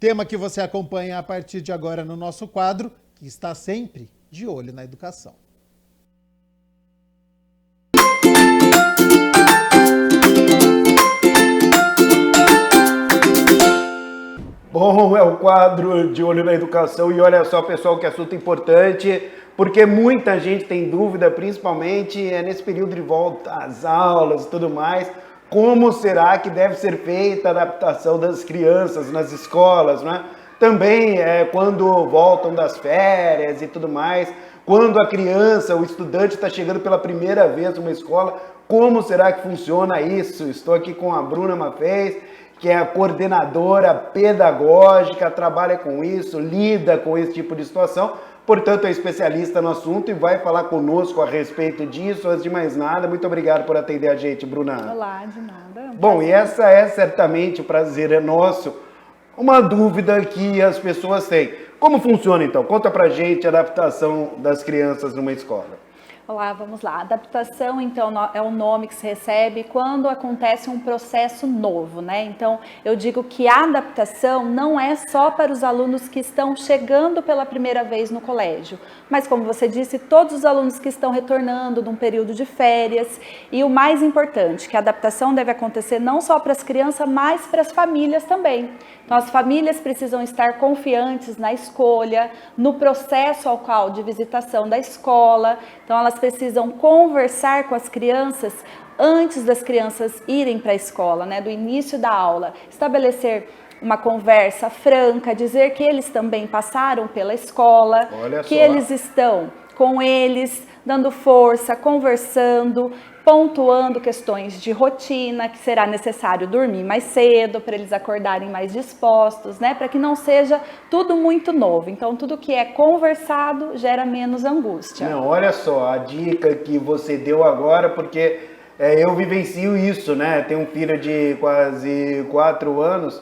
Tema que você acompanha a partir de agora no nosso quadro, que está sempre de olho na educação. Bom, é o quadro de olho na educação e olha só, pessoal, que assunto importante, porque muita gente tem dúvida, principalmente nesse período de volta às aulas e tudo mais, como será que deve ser feita a adaptação das crianças nas escolas, né? Também quando voltam das férias e tudo mais, quando a criança, o estudante está chegando pela primeira vez numa escola, como será que funciona isso? Estou aqui com a Bruna Maffei, que é a coordenadora pedagógica, trabalha com isso, lida com esse tipo de situação, portanto é especialista no assunto e vai falar conosco a respeito disso. Antes de mais nada, muito obrigado por atender a gente, Bruna. Olá, de nada. Bom, e essa é certamente, o prazer é nosso, uma dúvida que as pessoas têm. Como funciona então? Conta pra gente a adaptação das crianças numa escola. Olá, vamos lá. Adaptação, então, é o nome que se recebe quando acontece um processo novo, né? Então, eu digo que a adaptação não é só para os alunos que estão chegando pela primeira vez no colégio, mas, como você disse, todos os alunos que estão retornando de um período de férias. E o mais importante, que a adaptação deve acontecer não só para as crianças, mas para as famílias também. Então, as famílias precisam estar confiantes na escolha, no processo ao qual de visitação da escola. Então, elas precisam conversar com as crianças antes das crianças irem para a escola, né? Do início da aula. Estabelecer uma conversa franca, dizer que eles também passaram pela escola, que eles estão com eles, dando força, conversando, pontuando questões de rotina, que será necessário dormir mais cedo, para eles acordarem mais dispostos, né? Para que não seja tudo muito novo. Então, tudo que é conversado gera menos angústia. Não, olha só, a dica que você deu agora, porque eu vivencio isso, né? Tenho um filho de quase 4 anos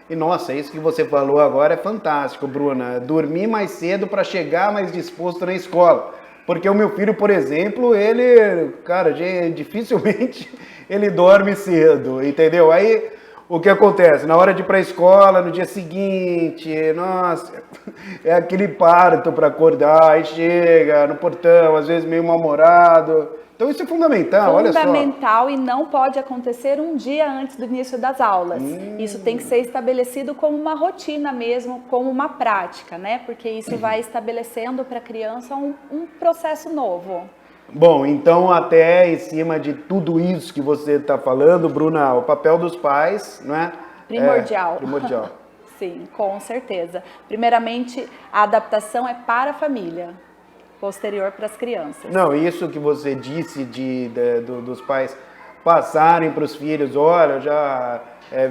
e, nossa, isso que você falou agora é fantástico, Bruna. Dormir mais cedo para chegar mais disposto na escola. Porque o meu filho, por exemplo, ele, cara, dificilmente ele dorme cedo, entendeu? Aí, o que acontece? Na hora de ir para a escola, no dia seguinte, nossa, é aquele parto para acordar, aí chega no portão, às vezes meio mal-humorado. Então isso é fundamental, olha só. Fundamental, e não pode acontecer um dia antes do início das aulas. Isso tem que ser estabelecido como uma rotina mesmo, como uma prática, né? Porque isso vai estabelecendo para a criança um processo novo. Bom, então até em cima de tudo isso que você está falando, Bruna, o papel dos pais, não é? Primordial. Primordial. Sim, com certeza. Primeiramente, a adaptação é para a família. Posterior para as crianças. Não, isso que você disse dos pais passarem para os filhos, olha, eu já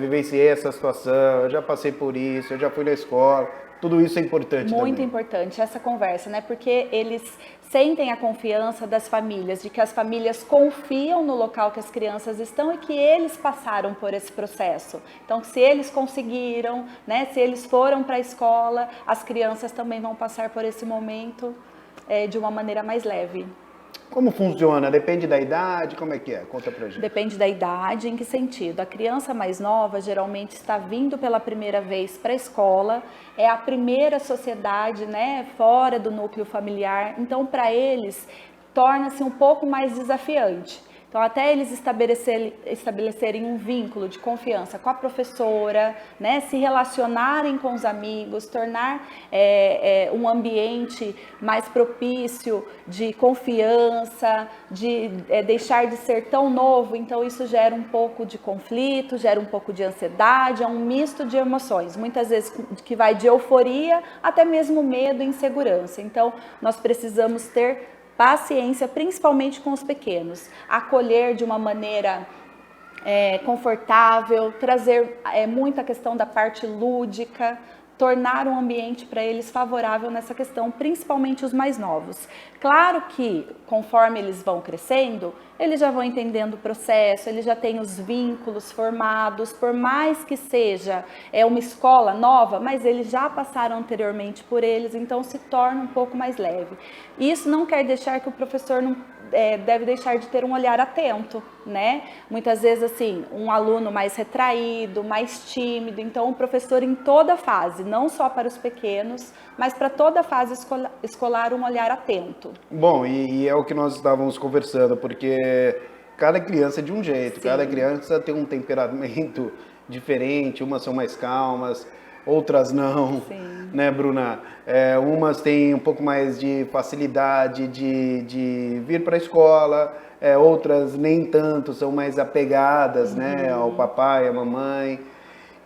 vivenciei essa situação, eu já passei por isso, eu já fui na escola. Tudo isso é importante Muito também. importante essa conversa, né? Porque eles sentem a confiança das famílias, de que as famílias confiam no local que as crianças estão e que eles passaram por esse processo. Então, se eles conseguiram, né? Se eles foram para a escola, as crianças também vão passar por esse momento de uma maneira mais leve. Como funciona? Depende da idade? Como é que é? Conta pra gente. Depende da idade, em que sentido? A criança mais nova geralmente está vindo pela primeira vez para a escola, é a primeira sociedade, né, fora do núcleo familiar, então para eles torna-se um pouco mais desafiante. Então, até eles estabelecerem um vínculo de confiança com a professora, né, se relacionarem com os amigos, tornar um ambiente mais propício de confiança, de deixar de ser tão novo. Então, isso gera um pouco de conflito, gera um pouco de ansiedade, é um misto de emoções, muitas vezes que vai de euforia até mesmo medo e insegurança. Então, nós precisamos ter paciência, principalmente com os pequenos, acolher de uma maneira confortável, trazer muita questão da parte lúdica, tornar um ambiente para eles favorável nessa questão, principalmente os mais novos. Claro que, conforme eles vão crescendo, eles já vão entendendo o processo, eles já têm os vínculos formados, por mais que seja uma escola nova, mas eles já passaram anteriormente por eles, então se torna um pouco mais leve. Isso não quer deixar que o professor não deve deixar de ter um olhar atento, né? Muitas vezes, assim, um aluno mais retraído, mais tímido, então o professor em toda fase, não só para os pequenos, mas para toda a fase escolar, um olhar atento. Bom, e é o que nós estávamos conversando, porque cada criança é de um jeito, Sim. Cada criança tem um temperamento diferente, umas são mais calmas, outras não, Sim. Né, Bruna? Umas têm um pouco mais de facilidade de vir para a escola, outras nem tanto, são mais apegadas, né, ao papai, à mamãe.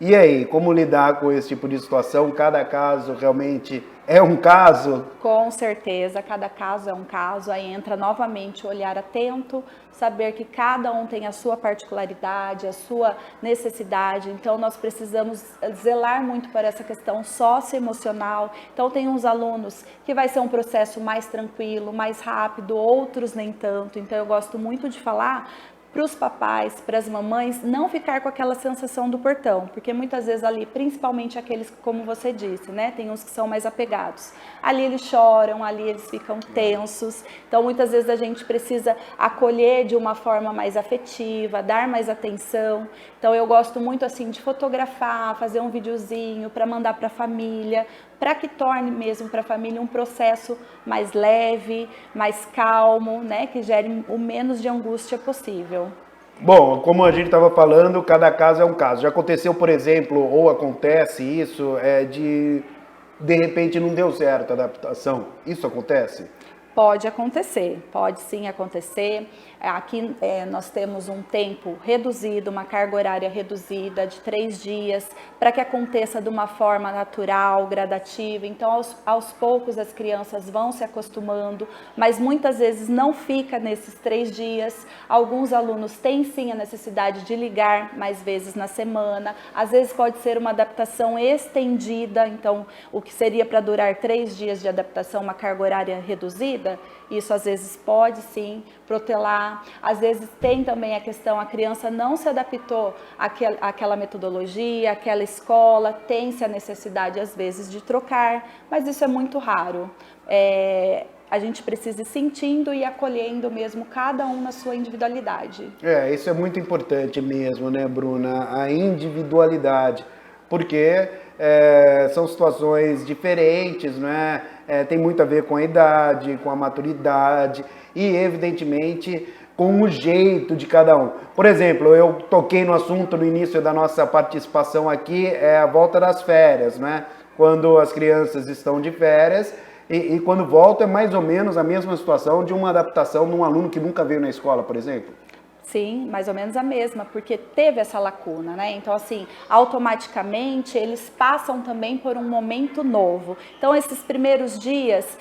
E aí, como lidar com esse tipo de situação? Cada caso realmente é um caso? Com certeza, cada caso é um caso, aí entra novamente o olhar atento, saber que cada um tem a sua particularidade, a sua necessidade, então nós precisamos zelar muito para essa questão socioemocional. Então tem uns alunos que vai ser um processo mais tranquilo, mais rápido, outros nem tanto, então eu gosto muito de falar para os papais, para as mamães, não ficar com aquela sensação do portão, porque muitas vezes ali, principalmente aqueles, como você disse, né, tem uns que são mais apegados, ali eles choram, ali eles ficam tensos, então muitas vezes a gente precisa acolher de uma forma mais afetiva, dar mais atenção. Então eu gosto muito assim de fotografar, fazer um videozinho para mandar para a família, para que torne mesmo para a família um processo mais leve, mais calmo, né, que gere o menos de angústia possível. Bom, como a gente estava falando, cada caso é um caso. Já aconteceu, por exemplo, ou acontece isso, de repente não deu certo a adaptação. Isso acontece? Pode acontecer, pode sim acontecer. Aqui nós temos um tempo reduzido, uma carga horária reduzida de 3 dias, para que aconteça de uma forma natural, gradativa. Então, aos poucos as crianças vão se acostumando, mas muitas vezes não fica nesses 3 dias. Alguns alunos têm sim a necessidade de ligar mais vezes na semana. Às vezes pode ser uma adaptação estendida, então o que seria para durar 3 dias de adaptação, uma carga horária reduzida, isso às vezes pode sim protelar. Às vezes tem também a questão, a criança não se adaptou àquela metodologia, àquela escola, tem-se a necessidade às vezes de trocar, mas isso é muito raro. A gente precisa ir sentindo e acolhendo mesmo cada um na sua individualidade. Isso é muito importante mesmo, né, Bruna? A individualidade, porque são situações diferentes, né? Tem muito a ver com a idade, com a maturidade e, evidentemente, com o jeito de cada um. Por exemplo, eu toquei no assunto no início da nossa participação aqui, a volta das férias, né? Quando as crianças estão de férias e quando voltam é mais ou menos a mesma situação de uma adaptação de um aluno que nunca veio na escola, por exemplo. Sim, mais ou menos a mesma, porque teve essa lacuna, né? Então, assim, automaticamente eles passam também por um momento novo. Então, esses primeiros dias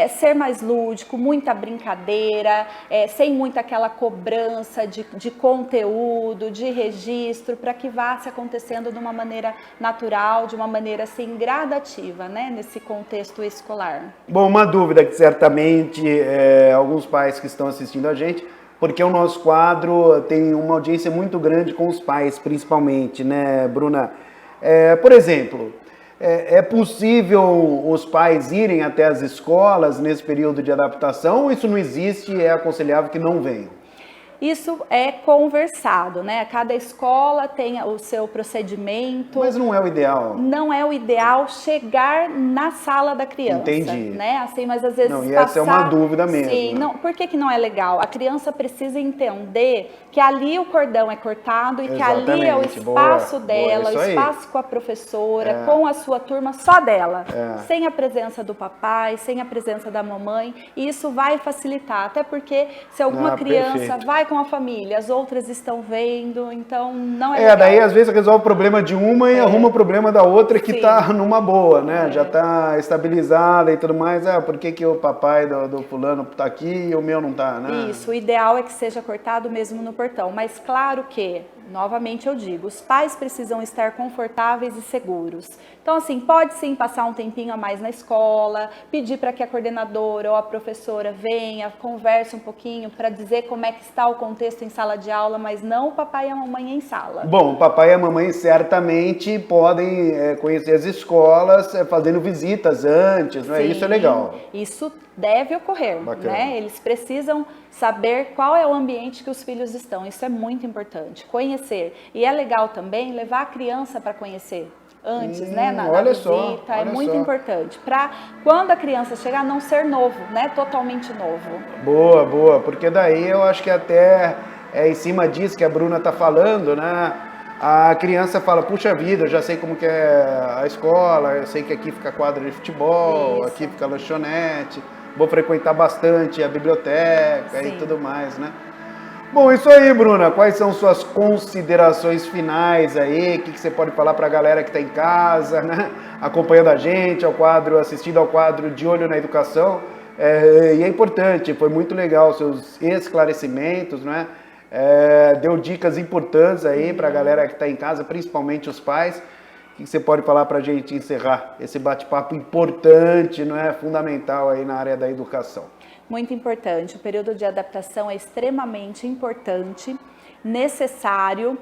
ser mais lúdico, muita brincadeira, sem muita aquela cobrança de conteúdo, de registro, para que vá se acontecendo de uma maneira natural, de uma maneira assim gradativa, né, nesse contexto escolar. Bom, uma dúvida que certamente alguns pais que estão assistindo a gente, porque o nosso quadro tem uma audiência muito grande com os pais, principalmente, né, Bruna? Por exemplo, é possível os pais irem até as escolas nesse período de adaptação ou isso não existe e é aconselhável que não venham? Isso é conversado, né? Cada escola tem o seu procedimento. Mas não é o ideal. Não é o ideal chegar na sala da criança. Entendi. Né? Assim, mas às vezes não, e essa é uma dúvida mesmo. Sim, não, por que não é legal? A criança precisa entender que ali o cordão é cortado e Exatamente. que ali é o espaço dela, boa, o espaço com a professora, com a sua turma, só dela. Sem a presença do papai, sem a presença da mamãe. E isso vai facilitar, até porque se alguma criança perfeito. vai com a família, as outras estão vendo, então não é legal. Daí às vezes resolve o problema de uma e arruma o problema da outra que tá numa boa, né? Já tá estabilizada e tudo mais. Por que o papai do fulano tá aqui e o meu não tá, né? Isso, o ideal é que seja cortado mesmo no portão, mas claro que, novamente eu digo, os pais precisam estar confortáveis e seguros. Então, assim, pode sim passar um tempinho a mais na escola, pedir para que a coordenadora ou a professora venha, converse um pouquinho para dizer como é que está o contexto em sala de aula, mas não o papai e a mamãe em sala. Bom, o papai e a mamãe certamente podem conhecer as escolas fazendo visitas antes, não é? Isso é legal. Isso deve ocorrer, né? Eles precisam saber qual é o ambiente que os filhos estão. Isso é muito importante, conhecer. E é legal também levar a criança para conhecer antes, né, na visita, é muito importante, para quando a criança chegar não ser novo, né, totalmente novo. Boa, boa, porque daí eu acho que até em cima disso que a Bruna tá falando, né, a criança fala, puxa vida, eu já sei como que é a escola, eu sei que aqui fica quadra de futebol, aqui fica lanchonete, vou frequentar bastante a biblioteca e tudo mais, né. Bom, isso aí, Bruna. Quais são suas considerações finais aí? O que você pode falar para a galera que está em casa, né? Acompanhando a gente, assistindo ao quadro De Olho na Educação. E é importante, foi muito legal os seus esclarecimentos, né? Deu dicas importantes aí para a galera que está em casa, principalmente os pais. O que você pode falar para a gente encerrar esse bate-papo importante, não é? Fundamental aí na área da educação? Muito importante, o período de adaptação é extremamente importante, necessário.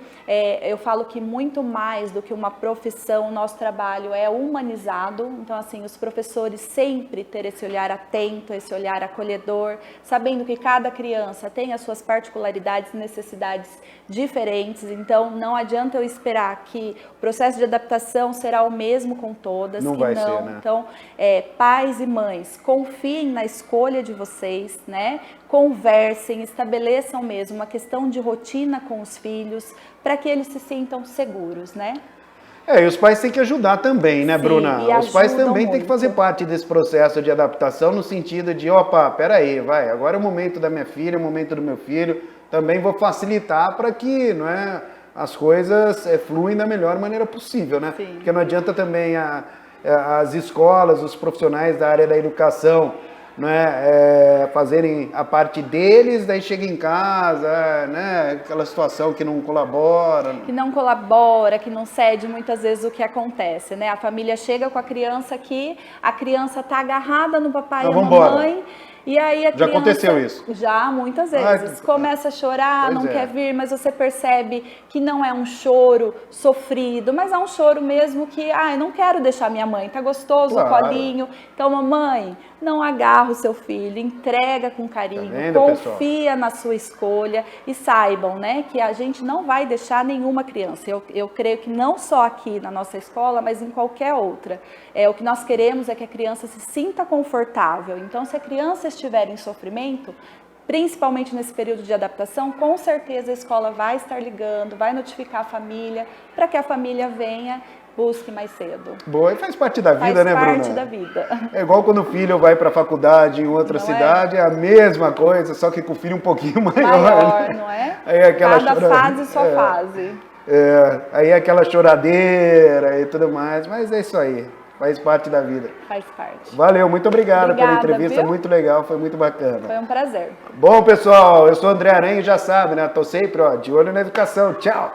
Eu falo que muito mais do que uma profissão, o nosso trabalho é humanizado. Então, assim, os professores sempre ter esse olhar atento, esse olhar acolhedor, sabendo que cada criança tem as suas particularidades e necessidades diferentes. Então, não adianta eu esperar que o processo de adaptação será o mesmo com todas. Não vai ser, né? Então, pais e mães, confiem na escolha de vocês, né? Conversem, estabeleçam mesmo uma questão de rotina com os filhos, para que eles se sintam seguros, né? E os pais têm que ajudar também, né, Bruna? Os pais também têm que fazer parte desse processo de adaptação, no sentido de, peraí, agora é o momento da minha filha, é o momento do meu filho, também vou facilitar para que, não é, as coisas fluem da melhor maneira possível, né? Sim. Porque não adianta também as escolas, os profissionais da área da educação, né, fazerem a parte deles, daí chega em casa, né, aquela situação que não colabora. Que não colabora, que não cede muitas vezes o que acontece, né? A família chega com a criança aqui, a criança está agarrada no papai e na mamãe. E aí a criança, já aconteceu isso? Já, muitas vezes. Começa a chorar, não quer vir, mas você percebe que não é um choro sofrido, mas é um choro mesmo que, eu não quero deixar minha mãe, tá gostoso o colinho. Então, mamãe, não agarra o seu filho, entrega com carinho, confia na sua escolha e saibam, né, que a gente não vai deixar nenhuma criança. Eu creio que não só aqui na nossa escola, mas em qualquer outra. O que nós queremos é que a criança se sinta confortável. Então, se a criança estiver em sofrimento, principalmente nesse período de adaptação, com certeza a escola vai estar ligando, vai notificar a família, para que a família venha, busque mais cedo. Boa, e faz parte da vida, né, Bruna? Faz parte da vida. É igual quando o filho vai para a faculdade em outra cidade, é a mesma coisa, só que com o filho um pouquinho maior. Não é? Aí cada fase sua fase. Aí aquela choradeira e tudo mais, mas é isso aí. Faz parte da vida. Faz parte. Valeu, muito obrigado Obrigada, pela entrevista, viu? muito legal, foi muito bacana. Foi um prazer. Bom, pessoal, eu sou o André Aranha, já sabe, né? Tô sempre, ó, de olho na educação. Tchau!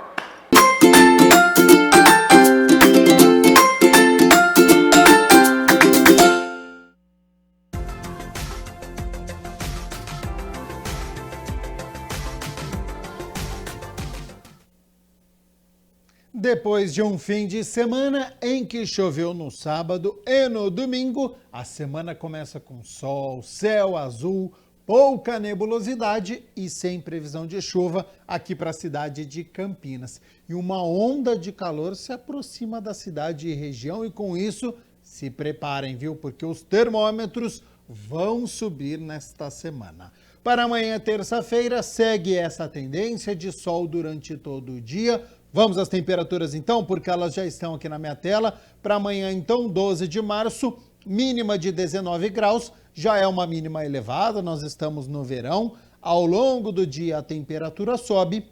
Depois de um fim de semana em que choveu no sábado e no domingo, a semana começa com sol, céu azul, pouca nebulosidade e sem previsão de chuva aqui para a cidade de Campinas. E uma onda de calor se aproxima da cidade e região e com isso se preparem, viu? Porque os termômetros vão subir nesta semana. Para amanhã, terça-feira, segue essa tendência de sol durante todo o dia. Vamos às temperaturas então, porque elas já estão aqui na minha tela. Para amanhã, então, 12 de março, mínima de 19 graus, já é uma mínima elevada, nós estamos no verão. Ao longo do dia a temperatura sobe,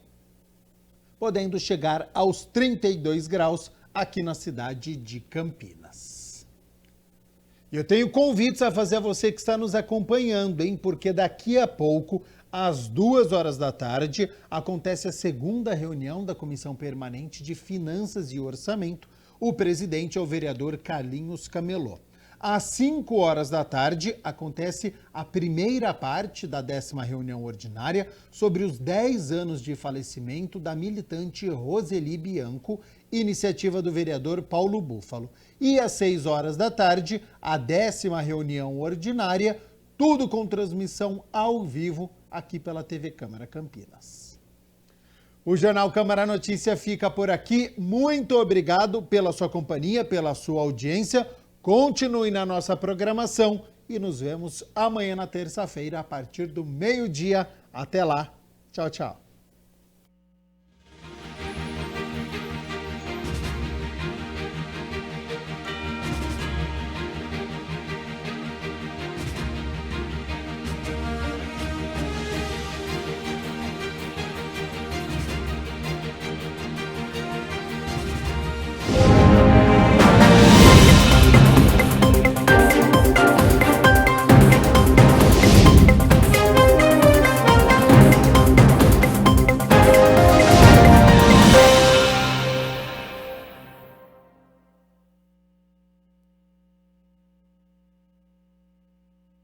podendo chegar aos 32 graus aqui na cidade de Campinas. Eu tenho convites a fazer a você que está nos acompanhando, hein? Porque daqui a pouco, às 2h da tarde, acontece a segunda reunião da Comissão Permanente de Finanças e Orçamento. O presidente é o vereador Carlinhos Camelot. Às 5h da tarde, acontece a primeira parte da 10ª reunião ordinária sobre os 10 anos de falecimento da militante Roseli Bianco, iniciativa do vereador Paulo Búfalo. E às 6h da tarde, a 10ª reunião ordinária, tudo com transmissão ao vivo aqui pela TV Câmara Campinas. O Jornal Câmara Notícia fica por aqui. Muito obrigado pela sua companhia, pela sua audiência. Continue na nossa programação e nos vemos amanhã na terça-feira a partir do meio-dia. Até lá. Tchau, tchau.